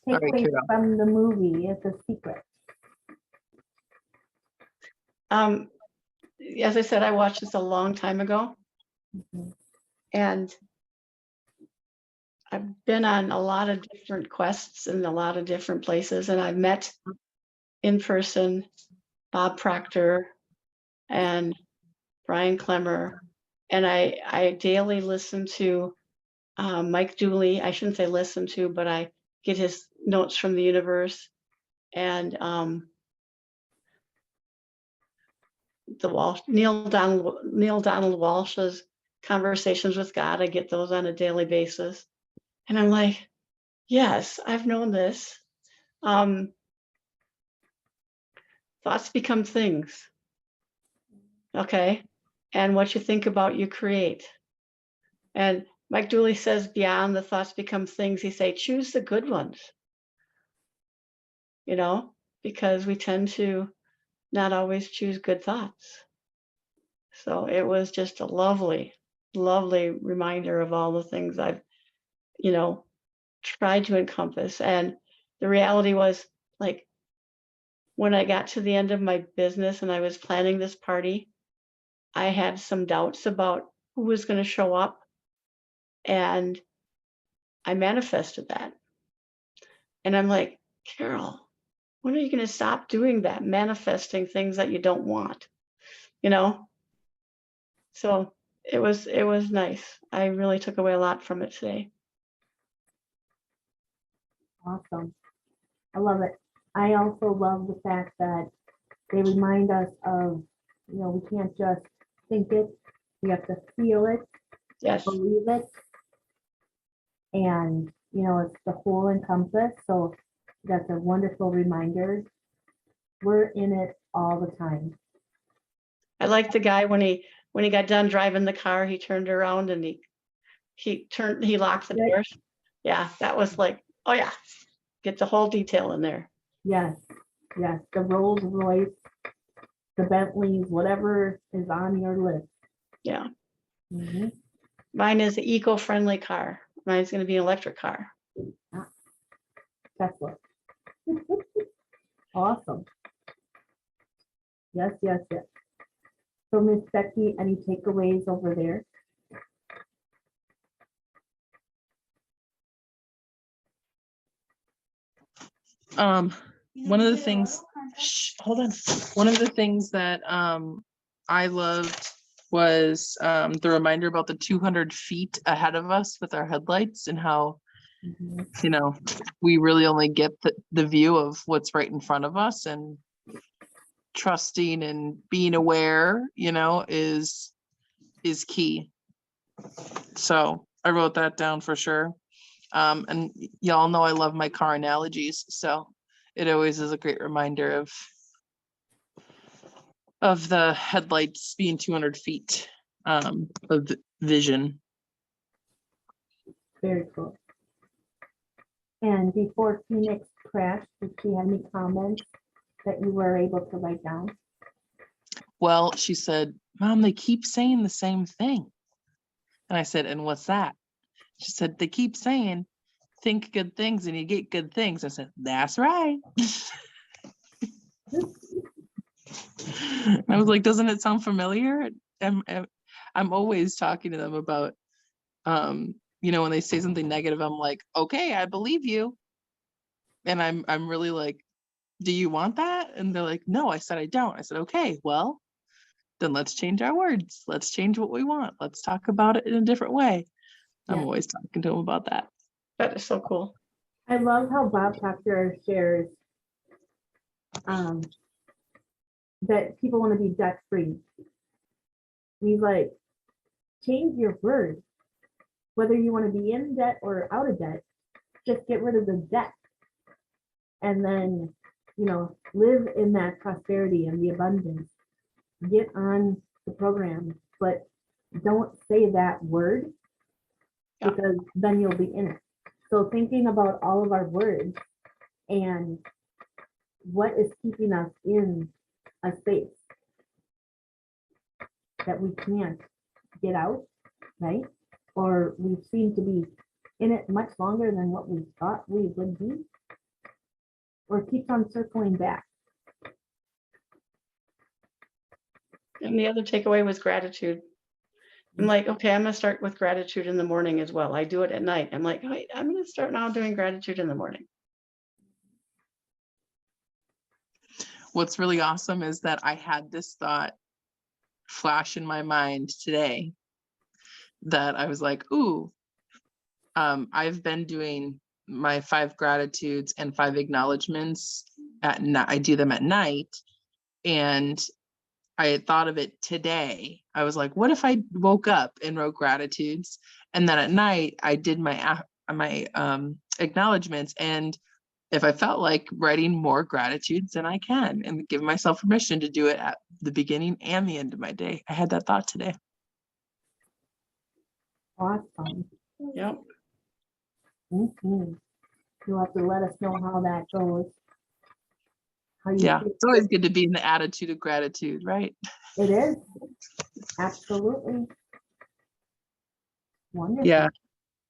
All right, takeaways Carol. from the movie is a secret. As I said, I watched this a long time ago, Mhm. and I've been on a lot of different quests in a lot of different places, and I've met in person Bob Proctor and Brian Clemmer, and I daily listen to Mike Dooley. I shouldn't say listen to, but I get his notes from the universe, and the Walsh Neil Donald Walsh's Conversations with God. I get those on a daily basis, and I'm like, yes, I've known this. Thoughts become things. Okay. And what you think about, you create. And Mike Dooley says, beyond the thoughts become things, he say, choose the good ones, because we tend to not always choose good thoughts. So it was just a lovely, lovely reminder of all the things I've, tried to encompass. And the reality was, like, when I got to the end of my business and I was planning this party, I had some doubts about who was going to show up. And I manifested that. And I'm like, Carol, when are you going to stop doing that? Manifesting things that you don't want, you know? So it was nice. I really took away a lot from it today. Awesome. I love it. I also love the fact that they remind us of, we can't just think it, we have to feel it, Yes. believe it. And, it's the whole encompass. So that's a wonderful reminder. We're in it all the time. I liked the guy when he got done driving the car, he turned around and he locked the Right. doors. Yeah, that was like, oh yeah, get the whole detail in there. Yes, yes. The Rolls Royce, the Bentleys, whatever is on your list. Yeah. Mhm. Mine is an eco-friendly car. Mine's going to be an electric car. Tesla. Awesome. Yes, yes, yes. So Miss Becky, any takeaways over there? One of the things, hold on. One of the things that I loved was the reminder about the 200 feet ahead of us with our headlights, and how, Mhm. we really only get the view of what's right in front of us, and trusting and being aware, is key. So I wrote that down for sure. And y'all know I love my car analogies, so it always is a great reminder of the headlights being 200 feet of vision. Very cool. And before Phoenix crashed, did she have any comments that you were able to write down? Well, she said, Mom, they keep saying the same thing. And I said, and what's that? She said, they keep saying, think good things and you get good things. I said, that's right. I was like, doesn't it sound familiar? I'm always talking to them about, when they say something negative, I'm like, okay, I believe you. And I'm really like, do you want that? And they're like, no. I said, I don't. I said, okay, well, then let's change our words. Let's change what we want. Let's talk about it in a different way. I'm Yeah. always talking to them about that. That is so cool. I love how Bob Proctor shares that people want to be debt free. He's like, change your words. Whether you want to be in debt or out of debt, just get rid of the debt. And then, live in that prosperity and the abundance. Get on the program, but don't say that word, Yeah. because then you'll be in it. So thinking about all of our words and what is keeping us in a space that we can't get out, right? Or we seem to be in it much longer than what we thought we would be. or keeps on circling back. And the other takeaway was gratitude. I'm like, okay, I'm gonna start with gratitude in the morning as well. I do it at night. I'm like, wait, I'm gonna start now doing gratitude in the morning. What's really awesome is that I had this thought flash in my mind today that I was like, ooh, I've been doing my 5 gratitudes and 5 acknowledgements at night. I do them at night. And I had thought of it today. I was like, what if I woke up and wrote gratitudes, and then at night I did my acknowledgements, and if I felt like writing more gratitudes, then I can, and give myself permission to do it at the beginning and the end of my day. I had that thought today. Awesome. Yep. Mhm. You'll have to let us know how that goes. How you Yeah, feel. it's always good to be in the attitude of gratitude, right? It is. Absolutely. Wonderful. Yeah.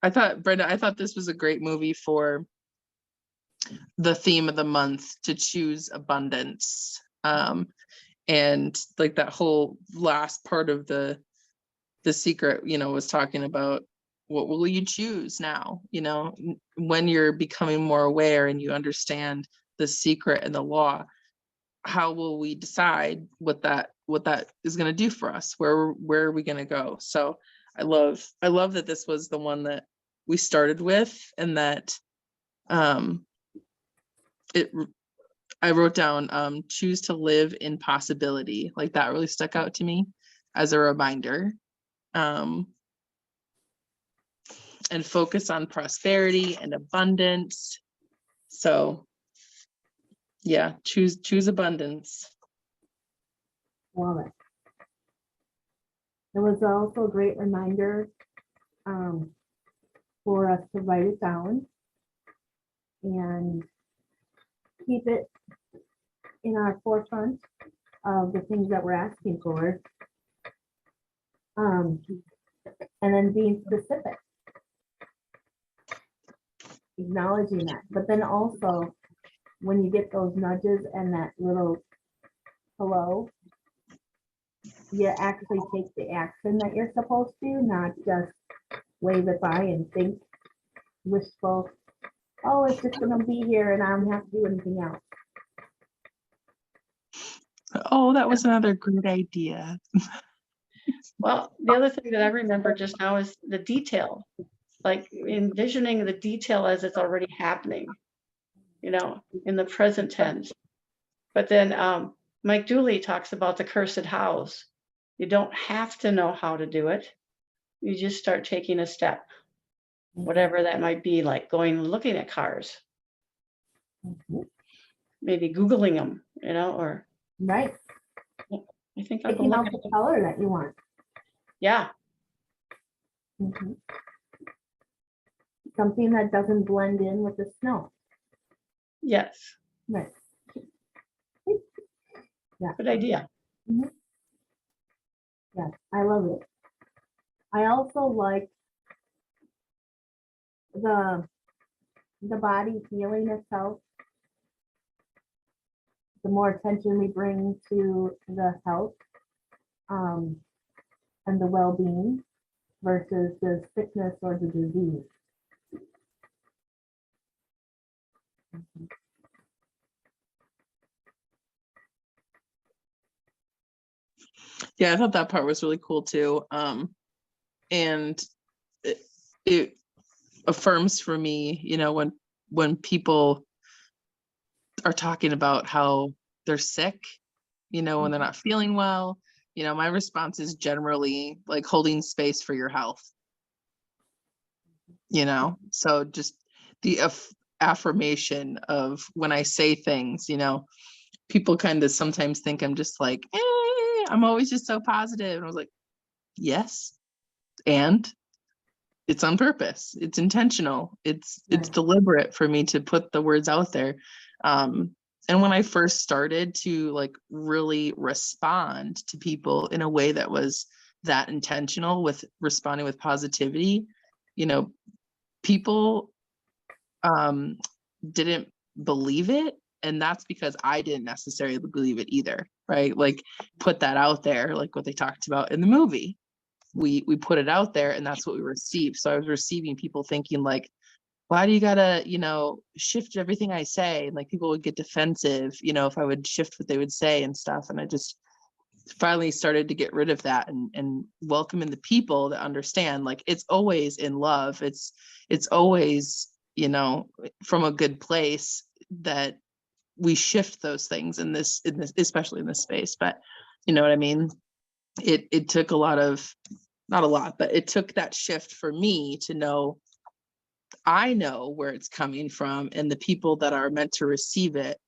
Brenda, I thought this was a great movie for the theme of the month, to choose abundance. And like that whole last part of the secret, was talking about what will you choose now, when you're becoming more aware and you understand the secret and the law, how will we decide what that is going to do for us? Where are we going to go? So I love that this was the one that we started with, and that I wrote down choose to live in possibility. Like, that really stuck out to me as a reminder. And focus on prosperity and abundance. So yeah, choose abundance. Love it. It was also a great reminder for us to write it down and keep it in our forefront of the things that we're asking for. And then being specific, acknowledging that. But then also, when you get those nudges and that little hello, you actually take the action that you're supposed to, not just wave it by and think wishful, oh, it's just gonna be here and I don't have to do anything else. Oh, that was another great idea. Well, the other thing that I remember just now is the detail, like envisioning the detail as it's already happening, in the present tense. But then Mike Dooley talks about the cursed hows. You don't have to know how to do it. You just start taking a step, whatever that might be, like going looking at cars, maybe Googling them, or Right. I think I'll go Picking look out at the them. color that you want. Yeah. Something that doesn't blend in with the snow. Yes. Right. Yeah. Good idea. Yes, I love it. I also like the body healing itself. The more attention we bring to the health and the well-being versus the sickness or the disease. Yeah, I thought that part was really cool too. And it affirms for me, when people are talking about how they're sick, when they're not feeling well, my response is generally like holding space for your health. So just the affirmation of when I say things, people kind of sometimes think I'm just like, I'm always just so positive. And I was like, yes, and it's on purpose. It's intentional. It's Right. deliberate for me to put the words out there. And when I first started to like really respond to people in a way that was that intentional with responding with positivity, people didn't believe it And that's because I didn't necessarily believe it either, right? Like put that out there, like what they talked about in the movie. We put it out there and that's what we received. So I was receiving people thinking like, why do you gotta, shift everything I say? And like people would get defensive, if I would shift what they would say and stuff. And I just finally started to get rid of that and welcome in the people that understand, like it's always in love. It's always, from a good place, that we shift those things in this, especially in this space. But you know what I mean? It took a lot of, not a lot, but it took that shift for me to know, I know where it's coming from, and the people that are meant to receive it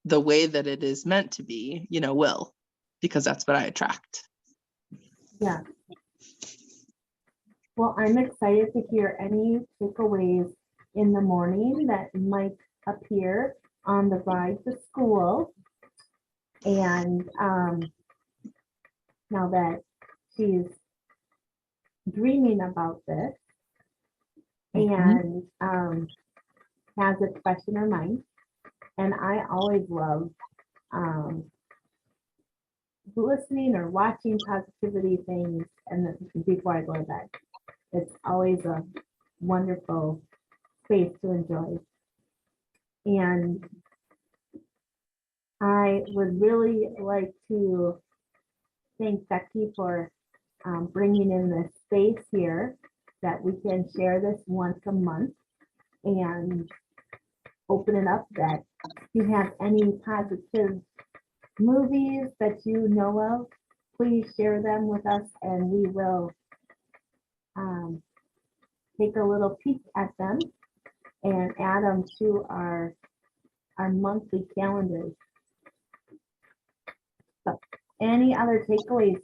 the way that it is meant to be, will, because that's what I attract. Yeah. Well, I'm excited to hear any takeaways in the morning that might appear on the ride to school. And now that she's dreaming about this and has it fresh in her mind. And I always love listening or watching positivity things and before I go to bed. It's always a wonderful space to enjoy. And I would really like to thank Becky for bringing in this space here that we can share this once a month and open it up, that you have any positive movies that you know of, please share them with us and we will take a little peek at them and add them to our monthly calendars. So, any other takeaways?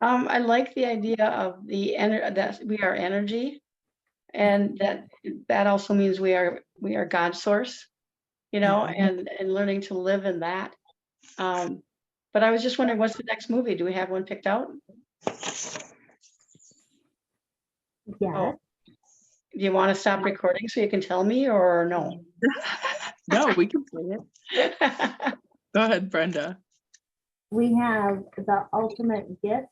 I like the idea of that we are energy, and that also means we are God's source, and learning to live in that. But I was just wondering, what's the next movie? Do we have one picked out? Yeah. Oh, do you want to stop recording so you can tell me, or no? No, we can play it. Go ahead, Brenda. We have The Ultimate Gift.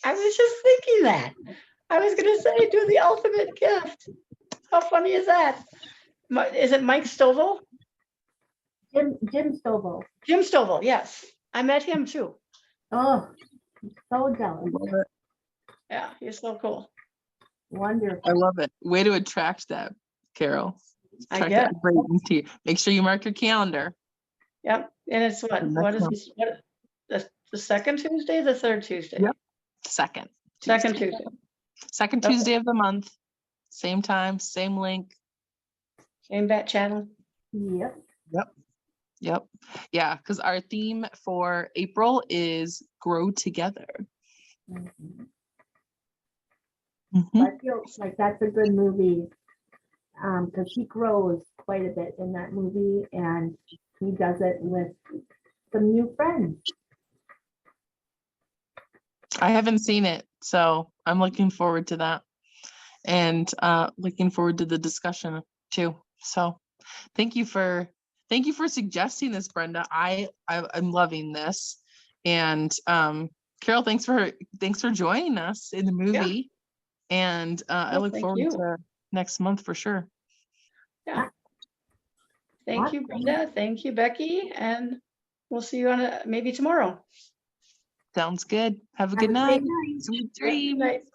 I was just thinking that. I was going to say, do The Ultimate Gift. How funny is that? Is it Mike Stovall? Jim Stovall. Jim Stovall, yes. I met him too. Oh, so jealous. Yeah, he's so cool. Wonderful. I love it. Way to attract that, Carol. I Attract guess. that right into you. Make sure you mark your calendar. Yep. And it's what is this? What, the second Tuesday, the third Tuesday? Yep. Second Tuesday. Second Okay. Tuesday of the month. Same time, same link. Same bat channel. Yep. Yep. Yeah, because our theme for April is Grow Together. Mhm. Mhm. I feel like that's a good movie because he grows quite a bit in that movie and he does it with some new friends. I haven't seen it, so I'm looking forward to that, and looking forward to the discussion too. So thank you for suggesting this, Brenda. I'm loving this. And Carol, thanks for joining us in the movie. And I look forward to next month for sure. Yeah. Thank you, Brenda. Thank you, Becky. And we'll see you on maybe tomorrow. Sounds good. Have a good Have a great night. night. Sweet Yeah, good dreams. night.